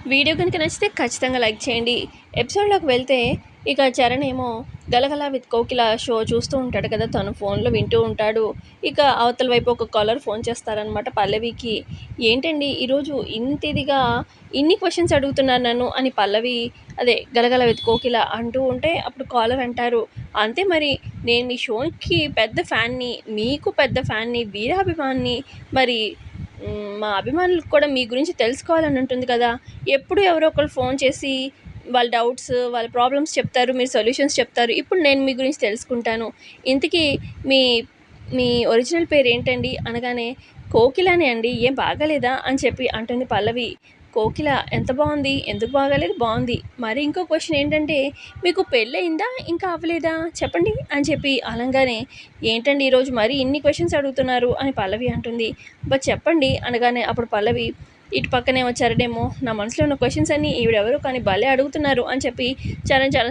Video కనుక నచ్చితే ఖచ్చితంగా లైక్ చేయండి. ఎపిసోడ్‌లోకి వెళ్తే ఇక చరణ్ ఏమో 'గలగల విత్ కోకిల' షో చూస్తూ ఉంటాడు కదా! తను ఫోన్‌లో వింటూ ఉంటాడు. ఇక అవతల వైపు ఒక కాలర్ ఫోన్ చేస్తారనమాట పల్లవికి. "ఏంటండి ఈరోజు ఇంత ఇదిగా ఇన్ని క్వెషన్స్ అడుగుతున్నారు నన్ను" అని పల్లవి అదే 'గలగల విత్ కోకిల' అంటూ ఉంటే అప్పుడు కాలర్ అంటారు, "అంతే మరి నేను మీ షోకి పెద్ద ఫ్యాన్‌ని, మీకు పెద్ద ఫ్యాన్‌ని, వీరాభిమానిని మరి మా అభిమానులకు కూడా మీ గురించి తెలుసుకోవాలని ఉంటుంది కదా! ఎప్పుడు ఎవరో ఒకళ్ళు ఫోన్ చేసి వాళ్ళ డౌట్స్, వాళ్ళ ప్రాబ్లమ్స్ చెప్తారు. మీరు సొల్యూషన్స్ చెప్తారు. ఇప్పుడు నేను మీ గురించి తెలుసుకుంటాను. ఇంతకీ మీ మీ ఒరిజినల్ పేరేంటండి?" అనగానే, "కోకిలనే అండి. ఏం బాగాలేదా?" అని చెప్పి అంటుంది పల్లవి. "కోకిల ఎంత బావుంది. ఎందుకు బాగాలేదు? బావుంది. మరి ఇంకో క్వెషన్ ఏంటంటే, మీకు పెళ్లయిందా? ఇంకా అవ్వలేదా? చెప్పండి" అని చెప్పి అనంగానే, "ఏంటండి ఈరోజు మరీ ఇన్ని క్వెషన్స్ అడుగుతున్నారు" అని పల్లవి అంటుంది. "అబ్బా! చెప్పండి" అనగానే అప్పుడు పల్లవి ఇటు పక్కనేమో చరణేమో, "నా మనసులో ఉన్న క్వెషన్స్ అన్నీ ఈవిడెవరో కానీ భలే అడుగుతున్నారు" అని చెప్పి చరణ్ చాలా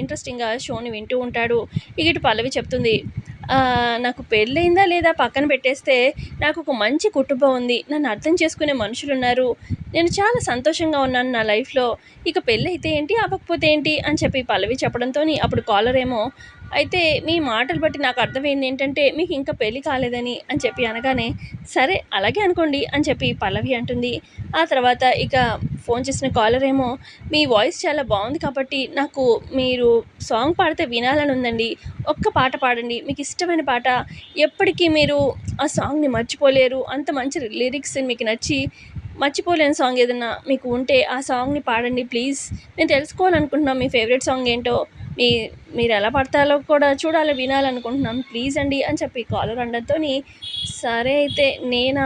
ఇంట్రెస్టింగ్‌గా షోని వింటూ ఉంటాడు. ఇక ఇటు పల్లవి చెప్తుంది, "నాకు పెళ్ళయిందా లేదా పక్కన పెట్టేస్తే, నాకొక మంచి కుటుంబం ఉంది. నన్ను అర్థం చేసుకునే మనుషులున్నారు. నేను చాలా సంతోషంగా ఉన్నాను నా లైఫ్‌లో. ఇక పెళ్ళైతే ఏంటి, అవ్వకపోతే ఏంటి" అని చెప్పి పల్లవి చెప్పడంతోని అప్పుడు కాలరేమో, "అయితే మీ మాటలు బట్టి నాకు అర్థమైంది ఏంటంటే, మీకు ఇంకా పెళ్లి కాలేదని" అని చెప్పి అనగానే, "సరే అలాగే అనుకోండి" అని చెప్పి పల్లవి అంటుంది. ఆ తర్వాత ఇక ఫోన్ చేసిన కాలరేమో, "మీ వాయిస్ చాలా బావుంది కాబట్టి నాకు మీరు సాంగ్ పాడితే వినాలని ఉందండి. ఒక్క పాట పాడండి. మీకు ఇష్టమైన పాట. ఎప్పటికీ మీరు ఆ సాంగ్‌ని మర్చిపోలేరు. అంత మంచి లిరిక్స్ మీకు నచ్చి మర్చిపోలేని సాంగ్ ఏదన్నా మీకు ఉంటే ఆ సాంగ్‌ని పాడండి ప్లీజ్. మేము తెలుసుకోవాలనుకుంటున్నాం మీ ఫేవరెట్ సాంగ్ ఏంటో. మీ మీరెలా పాడతారో కూడా చూడాలి, వినాలనుకుంటున్నాం. ప్లీజ్ అండి" అని చెప్పి కాలర్ అనడంతోని, "సరే అయితే నేనా"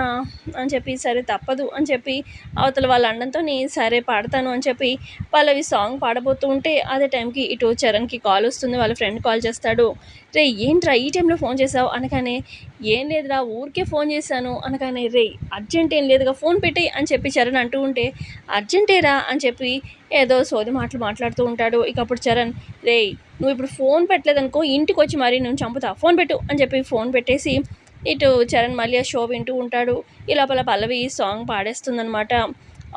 అని చెప్పి, "సరే తప్పదు" అని చెప్పి అవతల వాళ్ళు అనడంతోని, "సరే పాడతాను" అని చెప్పి పల్లవి సాంగ్ పాడబోతూ ఉంటే అదే టైంకి ఇటు చరణ్‌కి కాలొస్తుంది. వాళ్ళ ఫ్రెండ్ కాల్ చేస్తాడు. "రేయ్! ఏంట్రా ఈ టైంలో ఫోన్ చేశావు?" అనగానే, "ఏం లేదురా ఊరికే ఫోన్ చేశాను" అనగానే, "రేయ్! అర్జెంట్ ఏం లేదుగా ఫోన్ పెట్టేయ్" అని చెప్పి చరణ్ అంటూ ఉంటే, "అర్జెంటేరా" అని చెప్పి ఏదో సోది మాటలు మాట్లాడుతూ ఉంటాడు. ఇక అప్పుడు చరణ్, "రేయ్! నువ్విప్పుడు ఫోన్ పెట్టలేదనుకో ఇంటికొచ్చి మరీ నిన్ను చంపుతా. ఫోన్ పెట్టు" అని చెప్పి ఫోన్ పెట్టేసి ఇటు చరణ్ మళ్ళీ ఆ షో వింటూ ఉంటాడు. ఈ లోపల పల్లవి సాంగ్ పాడేస్తుందనమాట.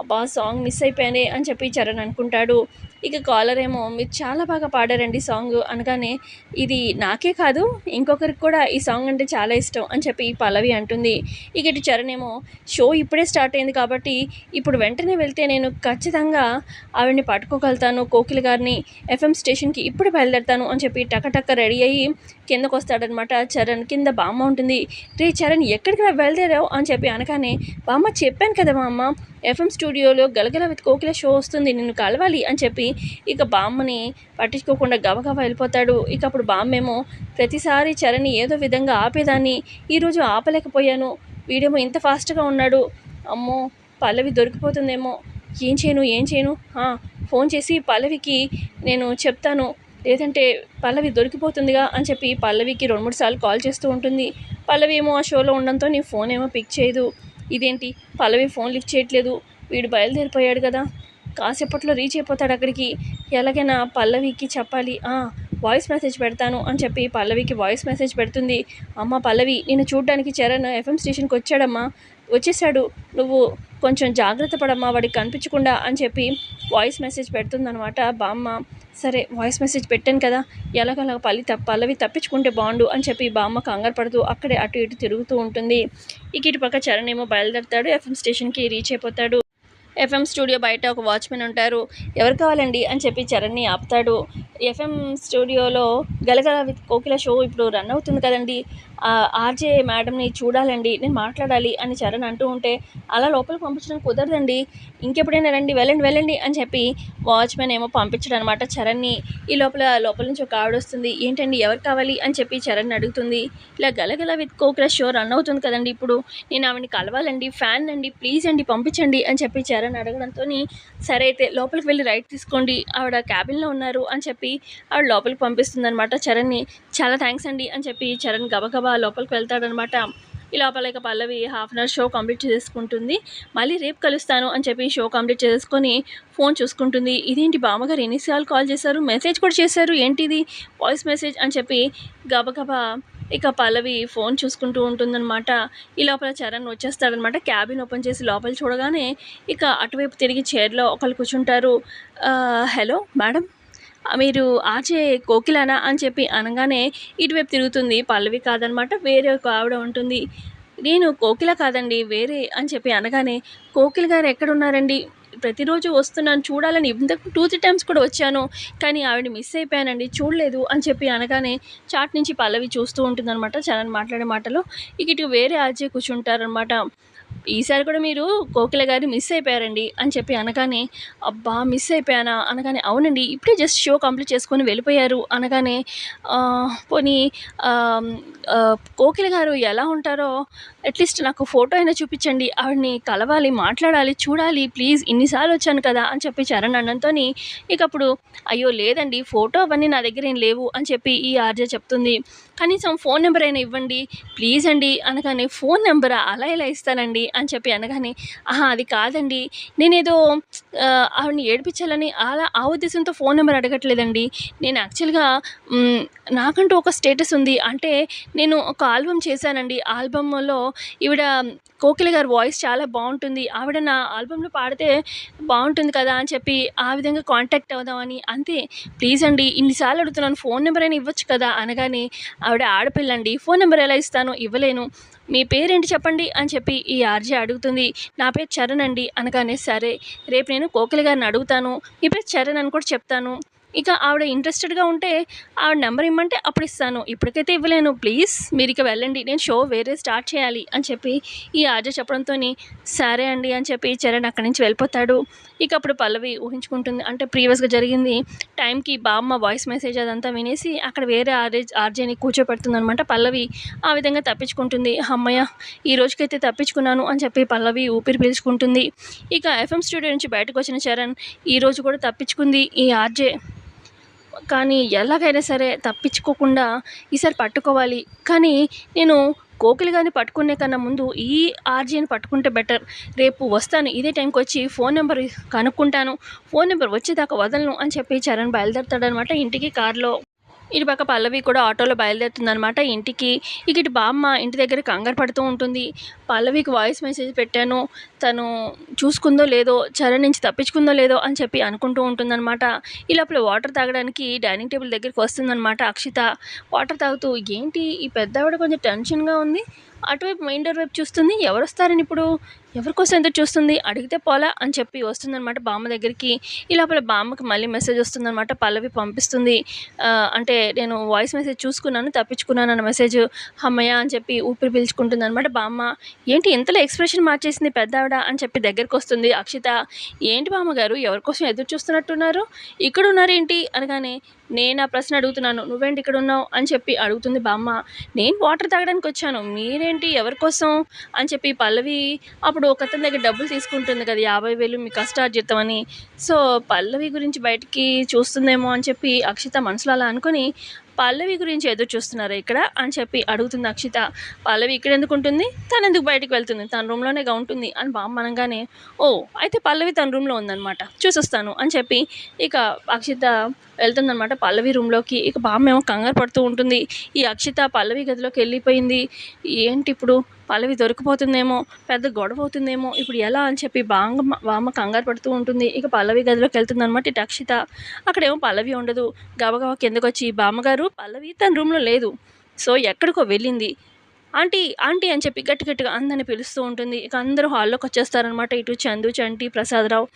"అబ్బా! సాంగ్ మిస్ అయిపోయానే" అని చెప్పి చరణ్ అనుకుంటాడు. ఇక కాలర్ ఏమో, "మీరు చాలా బాగా పాడారండి సాంగు" అనగానే, "ఇది నాకే కాదు ఇంకొకరికి కూడా ఈ సాంగ్ అంటే చాలా ఇష్టం" అని చెప్పి పల్లవి అంటుంది. ఇక ఇటు చరణ్ ఏమో, "షో ఇప్పుడే స్టార్ట్ అయింది కాబట్టి ఇప్పుడు వెంటనే వెళ్తే నేను ఖచ్చితంగా ఆవిడని పట్టుకోగలుగుతాను కోకిల గారిని. ఎఫ్ఎం స్టేషన్‌కి ఇప్పుడే బయలుదేరుతాను" అని చెప్పి టకటక రెడీ అయ్యి కిందకొస్తాడనమాట చరణ్. కింద బామ్మ ఉంటుంది. "రేయ్ చరణ్ ఎక్కడికిరా బయలుదేరావు" అని చెప్పి అనగానే, "బామ్మ చెప్పాను కదా బామ్మ ఎఫ్ఎం స్టూడియోలో 'గలగల విత్ కోకిల' షో వస్తుంది. నిన్ను కలవాలి" అని చెప్పి ఇక బామ్మని పట్టించుకోకుండా గబగబా వెళ్ళిపోతాడు. ఇక అప్పుడు బామ్మేమో, "ప్రతిసారి చరణ్‌ని ఏదో విధంగా ఆపేదాన్ని. ఈరోజు ఆపలేకపోయాను. వీడేమో ఇంత ఫాస్ట్‌గా ఉన్నాడు. అమ్మో! పల్లవి దొరికిపోతుందేమో. ఏం చేయను? ఏం చేయను? ఆ! ఫోన్ చేసి పల్లవికి నేను చెప్తాను. లేదంటే పల్లవి దొరికిపోతుందిగా" అని చెప్పి పల్లవికి 2, 3 సార్లు కాల్ చేస్తూ ఉంటుంది. పల్లవి ఏమో ఆ షోలో ఉండడంతో నీ ఫోన్ ఏమో పిక్ చేయదు. ఇదేంటి పల్లవి ఫోన్ లిఫ్ట్ చేయట్లేదు. వీడు బయలుదేరిపోయాడు కదా! కాసేపట్లో రీచ్ అయిపోతాడు అక్కడికి. ఎలాగైనా పల్లవికి చెప్పాలి. వాయిస్ మెసేజ్ పెడతాను అని చెప్పి పల్లవికి వాయిస్ మెసేజ్ పెడుతుంది. "అమ్మ పల్లవి నిన్ను చూడ్డానికి చరణ్ ఎఫ్ఎం స్టేషన్‌కి వచ్చాడమ్మా. వచ్చేసాడు. నువ్వు కొంచెం జాగ్రత్త పడమ్మా వాడికి కనిపించకుండా" అని చెప్పి వాయిస్ మెసేజ్ పెడుతుందనమాట బామ్మ. సరే వాయిస్ మెసేజ్ పెట్టాను కదా! ఎలాగోలాగ పల్లవి తప్పించుకుంటే బావుండు అని చెప్పి బామ్మ కంగారు పడుతూ అక్కడే అటు ఇటు తిరుగుతూ ఉంటుంది. ఇక ఇటు పక్క చరణ్ ఏమో బయలుదేరతాడు. ఎఫ్ఎం స్టేషన్‌కి రీచ్ అయిపోతాడు. ఎఫ్ఎం స్టూడియో బయట ఒక వాచ్‌మెన్ ఉంటారు. "ఎవరు కావాలండి" అని చెప్పి చరణ్‌ని ఆపుతాడు. ఎఫ్ఎం స్టూడియోలో 'గలగల విత్ కోకిల' షో ఇప్పుడు రన్ అవుతుంది కదండీ! ఆర్‌జే మేడంని చూడాలండి. నేను మాట్లాడాలి అని చరణ్ అంటూ ఉంటే, "అలా లోపలికి పంపించడం కుదరదండి. ఇంకెప్పుడైనా రండి. వెళ్ళండి, వెళ్ళండి" అని చెప్పి వాచ్‌మెన్ ఏమో పంపించడనమాట చరణ్‌ని. ఈ లోపల నుంచి ఒక ఆవిడొస్తుంది. "ఏంటండి ఎవరు కావాలి?" అని చెప్పి చరణ్‌ని అడుగుతుంది. "ఇలా 'గలగల విత్ కోకిల' షో రన్ అవుతుంది కదండీ ఇప్పుడు. నేను ఆవిడని కలవాలండి. ఫ్యాన్ అండి. ప్లీజ్ అండి పంపించండి" అని చెప్పి చరణ్ అడగడంతోని, "సరే అయితే లోపలికి వెళ్ళి రైట్ తీసుకోండి. ఆవిడ క్యాబిన్‌లో ఉన్నారు" అని చెప్పి ఆవిడ లోపలికి పంపిస్తుందనమాట చరణ్‌ని. "చాలా థ్యాంక్స్ అండి" అని చెప్పి చరణ్ గబగబా లోపలికి వెళ్తాడనమాట. ఈ లోపల ఇక Pallavi half an hour show complete చేసుకుంటుంది. మళ్ళీ రేపు కలుస్తాను అని చెప్పి షో కంప్లీట్ చేసుకొని ఫోన్ చూసుకుంటుంది. ఇదేంటి బామ్మగారు ఎన్ని సార్లు కాల్ చేశారు, మెసేజ్ కూడా చేశారు, ఏంటిది వాయిస్ మెసేజ్ అని చెప్పి గబగబా ఇక పల్లవి ఫోన్ చూసుకుంటూ ఉంటుందన్నమాట. ఈ లోపల చరణ్ వచ్చేస్తాడనమాట. క్యాబిన్ ఓపెన్ చేసి లోపల చూడగానే ఇక అటువైపు తిరిగి చైర్‌లో ఒకళ్ళు కూర్చుంటారు. హలో మేడం, మీరు ఆర్‌జే కోకిలానా అని చెప్పి అనగానే ఇటువైపు తిరుగుతుంది. పల్లవి కాదనమాట. వేరే ఒక ఆవిడ ఉంటుంది. నేను కోకిల కాదండి వేరే అని చెప్పి అనగానే, కోకిల గారు ఎక్కడున్నారండి? ప్రతిరోజు వస్తున్నాను చూడాలని ఇంతకు 2, 3 టైమ్స్ కూడా వచ్చాను. కానీ ఆవిడని మిస్ అయిపోయానండి చూడలేదు అని చెప్పి అనగానే చాట్ నుంచి పల్లవి చూస్తూ ఉంటుందనమాట చరణ్ మాట్లాడే మాటలు. ఇక ఇటు వేరే ఆర్‌జే కూర్చుంటారనమాట. ఈసారి కూడా మీరు కోకిల గారిని మిస్ అయిపోయారండి అని చెప్పి అనగానే, అబ్బా! మిస్ అయిపోయానా? అనగానే, అవునండి ఇప్పుడే జస్ట్ షో కంప్లీట్ చేసుకొని వెళ్ళిపోయారు అనగానే, పోనీ ఆహ్, కోకిల గారు ఎలా ఉంటారో అట్‌లీస్ట్ నాకు ఫోటో అయినా చూపిచ్చండి. ఆవిడని కలవాలి, మాట్లాడాలి, చూడాలి ప్లీజ్ ఇన్ని సార్లు వచ్చాను కదా! అని చెప్పి చరణ్ అనడంతోని ఇకప్పుడు అయ్యో! లేదండి ఫోటో అవన్నీ నా దగ్గరేం లేవు అని చెప్పి ఈ ఆర్‌జే చెప్తుంది. కనీసం ఫోను నంబర్ అయినా ఇవ్వండి ప్లీజ్ అండి అనగానే, ఫోను నంబరా? అలా ఎలా ఇస్తానండి అని చెప్పి అనగానే, అహా! అది కాదండి నేనేదో ఆవిడని ఏడిపించాలని అలా ఆ ఉద్దేశంతో ఫోను నంబర్ అడగట్లేదండి. నేను యాక్చువల్‌గా హ్మ్, నాకంటూ ఒక స్టేటస్ ఉంది. అంటే నేను ఒక ఆల్బమ్ చేశానండి. ఆల్బమ్‌లో ఈవిడ కోకిల గారి వాయిస్ చాలా బావుంటుంది. ఆవిడ నా ఆల్బమ్‌లో పాడితే బావుంటుంది కదా! అని చెప్పి ఆ విధంగా కాంటాక్ట్ అవుదామని అంతే. ప్లీజ్ అండి ఇన్ని సార్లు అడుగుతున్నాను ఫోను నంబర్ అయినా ఇవ్వచ్చు కదా! అనగానే ఆవిడ ఆడపిల్లండి. ఫోను నంబర్ ఎలా ఇస్తాను? ఇవ్వలేను. మీ పేరేంటి చెప్పండి అని చెప్పి ఈ ఆర్‌జే అడుగుతుంది. నా పేరు చరణ్ అండి అనగానే, సరే రేపు నేను కోకిల గారిని అడుగుతాను. మీ పేరు చరణ్ అని కూడా చెప్తాను. ఇక ఆవిడ ఇంట్రెస్టెడ్‌గా ఉంటే ఆవిడ నంబర్ ఇమ్మంటే అప్పుడిస్తాను. ఇప్పటికైతే ఇవ్వలేను ప్లీజ్ మీరిక వెళ్ళండి. నేను షో వేరే స్టార్ట్ చేయాలి అని చెప్పి ఈ ఆర్‌జే చెప్పడంతోని, సరే అండి అని చెప్పి చరణ్ అక్కడి నుంచి వెళ్ళిపోతాడు. ఇక అప్పుడు పల్లవి ఊహించుకుంటుంది. అంటే ప్రీవియస్‌గా జరిగింది టైంకి బామ్మ వాయిస్ మెసేజ్ అదంతా వినేసి అక్కడ వేరే ఆర్‌జేని కూర్చోపెడుతుందనమాట పల్లవి. ఆ విధంగా తప్పించుకుంటుంది. హమ్మయ్య! ఈ రోజుకైతే తప్పించుకున్నాను అని చెప్పి పల్లవి ఊపిరి పీల్చుకుంటుంది. ఇక ఎఫ్ఎం స్టూడియో నుంచి బయటకొచ్చిన చరణ్ ఈరోజు కూడా తప్పించుకుంది ఈ ఆర్‌జే. కానీ ఎలాగైనా సరే తప్పించుకోకుండా ఈసారి పట్టుకోవాలి. కానీ నేను కోకిల గారిని పట్టుకునే కన్నా ముందు ఈ ఆర్‌జేని పట్టుకుంటే బెటర్. రేపు వస్తాను ఇదే టైంకొచ్చి ఫోను నంబర్ కనుక్కుంటాను. ఫోను నంబర్ వచ్చేదాకా వదలను అని చెప్పి చరణ్ బయలుదేరతాడనమాట ఇంటికి కార్‌లో. ఇటు పక్క పల్లవి కూడా ఆటోలో బయలుదేరుతుందనమాట ఇంటికి. ఇక ఇటు బామ్మ ఇంటి దగ్గర కంగారు పడుతూ ఉంటుంది. పల్లవికి వాయిస్ మెసేజ్ పెట్టాను. తను చూసుకుందో లేదో, చరణ్ నుంచి తప్పించుకుందో లేదో అని చెప్పి అనుకుంటూ ఉంటుందనమాట. ఈ లోపల వాటర్ తాగడానికి డైనింగ్ టేబుల్ దగ్గరికి వస్తుందనమాట అక్షిత. వాటర్ తాగుతూ, ఏంటి ఈ పెద్దావిడ కొంచెం టెన్షన్‌గా ఉంది. అటువైపు మెయిన్ డోర్ వైపు చూస్తుంది. ఎవరొస్తారని ఇప్పుడు? ఎవరికోసం ఎదురు చూస్తుంది? అడిగితే పోలా అని చెప్పి వస్తుందనమాట బామ్మ దగ్గరికి. ఈ లోపల బామ్మకి మళ్ళీ మెసేజ్ వస్తుందనమాట. పల్లవి పంపిస్తుంది. అంటే నేను వాయిస్ మెసేజ్ చూసుకున్నాను, తప్పించుకున్నానన్న మెసేజ్. హమ్మయ్య! అని చెప్పి ఊపిరి పీల్చుకుంటుందనమాట బామ్మ. ఏంటి ఇంతలో ఎక్స్‌ప్రెషన్ మార్చేసింది పెద్దావిడ అని చెప్పి దగ్గరకొస్తుంది అక్షిత. ఏంటి బామ్మగారు ఎవరి కోసం ఎదురు చూస్తున్నట్టున్నారు? ఇక్కడున్నారేంటి? అనగానే, నేనా ప్రశ్న అడుగుతున్నాను. నువ్వేంటి ఇక్కడున్నావు? అని చెప్పి అడుగుతుంది బామ్మ. నేను వాటర్ తాగడానికొచ్చాను. మీరేంటి ఎవరి కోసం? అని చెప్పి పల్లవి అప్పుడు ఒకతని దగ్గర డబ్బులు తీసుకుంటుంది కదా! 50,000 మీ కష్టార్జితం అని. సో, పల్లవి గురించి బయటికి చూస్తుందేమో అని చెప్పి అక్షిత మనసులో అలా అనుకోని, పల్లవి గురించి ఎదురు చూస్తున్నారా ఇక్కడ? అని చెప్పి అడుగుతుంది అక్షిత. పల్లవి ఇక్కడెందుకుంటుంది? తనెందుకు బయటికి వెళ్తుంది? తన రూమ్‌లోనేగా ఉంటుంది అని బామ్మ అనంగానే, ఓహ్! అయితే పల్లవి తన రూమ్‌లో ఉందనమాట. చూసొస్తాను అని చెప్పి ఇక అక్షిత వెళ్తుందనమాట పల్లవి రూమ్‌లోకి. ఇక బామ్మేమో కంగారు పడుతూ ఉంటుంది. ఈ అక్షిత పల్లవి గదిలోకెళ్ళిపోయింది. ఏంటిప్పుడు? పల్లవి దొరికిపోతుందేమో, పెద్ద గొడవవుతుందేమో, ఇప్పుడు ఎలా అని చెప్పి బామ్మ కంగారు పడుతూ ఉంటుంది. ఇక పల్లవి గదిలోకెళ్తుందనమాట ఇటు అక్షిత. అక్కడేమో పల్లవి ఉండదు. గబగబా కిందకొచ్చి, బామ్మగారు పల్లవి తన రూమ్‌లో లేదు. సో, ఎక్కడికో వెళ్ళింది. ఆంటీ, ఆంటీ అని చెప్పి గట్టి గట్టిగా అందరిని పిలుస్తూ ఉంటుంది. ఇక అందరూ హాల్లోకొచ్చేస్తారనమాట. ఇటు చందు, చంటి, ప్రసాదరావు,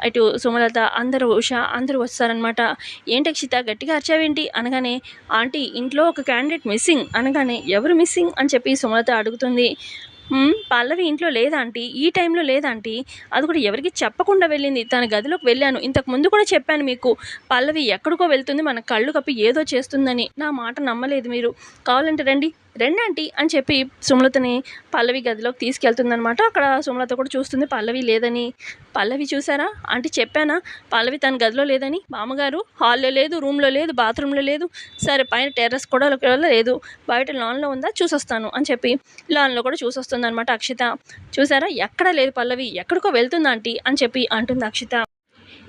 ఇటు సుమలత, అందరూ ఉష అందరూ వస్తారనమాట. ఏంటి అక్షిత గట్టిగా అరిచావేంటి? అనగానే, ఆంటీ ఇంట్లో ఒక క్యాండిడేట్ మిస్సింగ్ అనగానే, ఎవరు మిస్సింగ్? అని చెప్పి సుమలత అడుగుతుంది. పల్లవి ఇంట్లో లేదా ఆంటీ, ఈ టైంలో లేదా ఆంటీ, అది కూడా ఎవరికీ చెప్పకుండా వెళ్ళింది. తన గదిలోకి వెళ్ళాను. ఇంతకు ముందు కూడా చెప్పాను మీకు. పల్లవి ఎక్కడికో వెళ్తుంది, మన కళ్ళు కప్పి ఏదో చేస్తుందని. నా మాట నమ్మలేదు మీరు. కావాలంటే రండి, రండాంటీ అని చెప్పి సుమలతని పల్లవి గదిలోకి తీసుకెళ్తుందనమాట. అక్కడ సుమలత కూడా చూస్తుంది పల్లవి లేదని. పల్లవి చూసారా? ఆంటీ చెప్పానా పల్లవి తన గదిలో లేదని? మామగారు హాల్‌లో లేదు, రూమ్‌లో లేదు, బాత్రూమ్‌లో లేదు. సరే పైన టెర్రస్ కూడా లేదు. బయట లాన్‌లో ఉందా? చూసొస్తాను అని చెప్పి లాన్‌లో కూడా చూసొస్తుందనమాట అక్షిత. చూసారా? ఎక్కడా లేదు పల్లవి. ఎక్కడికో వెళ్తుంది ఆంటీ అని చెప్పి అంటుంది అక్షిత.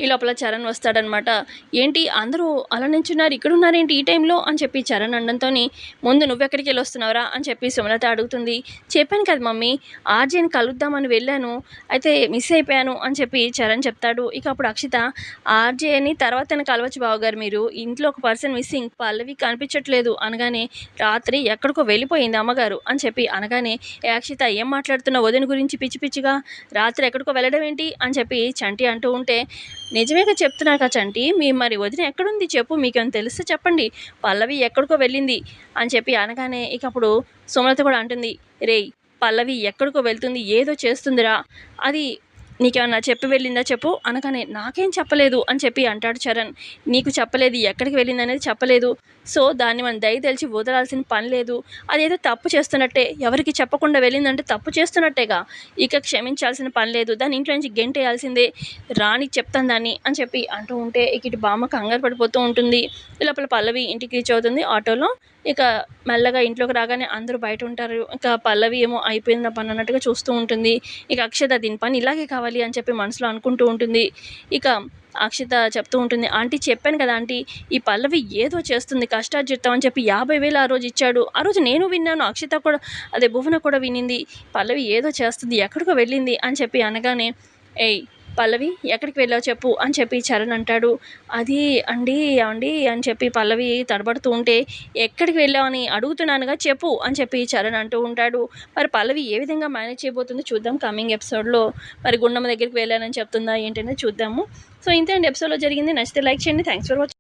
ఈ లోపల చరణ్ వస్తాడనమాట. ఏంటి అందరూ అలా నించున్నారు, ఇక్కడున్నారేంటి ఈ టైంలో అని చెప్పి చరణ్ అనడంతోని, ముందు నువ్వెక్కడికి వెళ్ళొస్తున్నావురా అని చెప్పి సుమలత అడుగుతుంది. చెప్పాను కదా మమ్మీ, ఆర్జేని కలుద్దామని వెళ్ళాను, అయితే మిస్ అయిపోయాను అని చెప్పి చరణ్ చెప్తాడు. ఇక అప్పుడు అక్షిత, ఆర్జేని తర్వాత కలవచ్చు బావగారు, మీరు ఇంట్లో ఒక పర్సన్ మిస్సింగ్, పల్లవి కనిపించట్లేదు అనగానే, రాత్రి ఎక్కడికో వెళ్ళిపోయింది అమ్మగారు అని చెప్పి అనగానే, ఏ అక్షిత ఏం మాట్లాడుతున్నావు వదిన గురించి పిచ్చి పిచ్చిగా, రాత్రి ఎక్కడికో వెళ్ళడం ఏంటి అని చెప్పి చంటి అంటూ ఉంటే, నిజమేగా చెప్తున్నారు కదా చంటి, మీ మరి వదిన ఎక్కడుంది చెప్పు, మీకేమైనా తెలిస్తే చెప్పండి, పల్లవి ఎక్కడికో వెళ్ళింది అని చెప్పి అనగానే, ఇక అప్పుడు సుమలత కూడా అంటుంది, రేయ్ పల్లవి ఎక్కడికో వెళ్తుంది, ఏదో చేస్తుందిరా, అది నీకేమన్నా చెప్పి వెళ్ళిందా చెప్పు అనగానే, నాకేం చెప్పలేదు అని చెప్పి అంటాడు చరణ్. నీకు చెప్పలేదు, ఎక్కడికి వెళ్ళింది అనేది చెప్పలేదు, సో దాన్ని మనం దయ తెలిసి వదలాల్సిన పని లేదు, అదేదో తప్పు చేస్తున్నట్టే, ఎవరికి చెప్పకుండా వెళ్ళిందంటే తప్పు చేస్తున్నట్టేగా, ఇక క్షమించాల్సిన పని లేదు, దాని ఇంట్లో నుంచి గెంటేయాల్సిందే, రాని చెప్తాను దాన్ని అని చెప్పి అంటూ ఉంటే, ఇక ఇటు బామ్మ కంగారు పడిపోతూ ఉంటుంది. లోపల పల్లవి ఇంటికి రీచ్ అవుతుంది ఆటోలో. ఇక మెల్లగా ఇంట్లోకి రాగానే అందరూ బయట ఉంటారు. ఇక పల్లవి ఏమో అయిపోయింది నా పని అన్నట్టుగా చూస్తూ ఉంటుంది. ఇక అక్షత దీని పని ఇలాగే కావాలి అని చెప్పి మనసులో అనుకుంటూ ఉంటుంది. ఇక అక్షిత చెప్తూ ఉంటుంది, ఆంటీ చెప్పాను కదా ఆంటీ, ఈ పల్లవి ఏదో చేస్తుంది కష్టార్జితం అని చెప్పి 50,000 ఆ రోజు ఇచ్చాడు, ఆ రోజు నేను విన్నాను, అక్షిత కూడా అదే భువన కూడా వినింది, పల్లవి ఏదో చేస్తుంది ఎక్కడికో వెళ్ళింది అని చెప్పి అనగానే, ఏయ్ పల్లవి ఎక్కడికి వెళ్ళావు చెప్పు అని చెప్పి చరణ్ అంటాడు. అది అండి అండి అని చెప్పి పల్లవి తడబడుతూ ఉంటే, ఎక్కడికి వెళ్ళావని అడుగుతున్నానుగా చెప్పు అని చెప్పి చరణ్ అంటూ ఉంటాడు. మరి పల్లవి ఏ విధంగా మేనేజ్ చేయబోతుందో చూద్దాం కమింగ్ ఎపిసోడ్లో. మరి గుండమ్మ దగ్గరికి వెళ్ళానని చెప్తుందా ఏంటనేది చూద్దాము. సో ఇంతే అండి ఎపిసోడ్లో జరిగింది. నచ్చితే లైక్ చేయండి. Thanks for watching.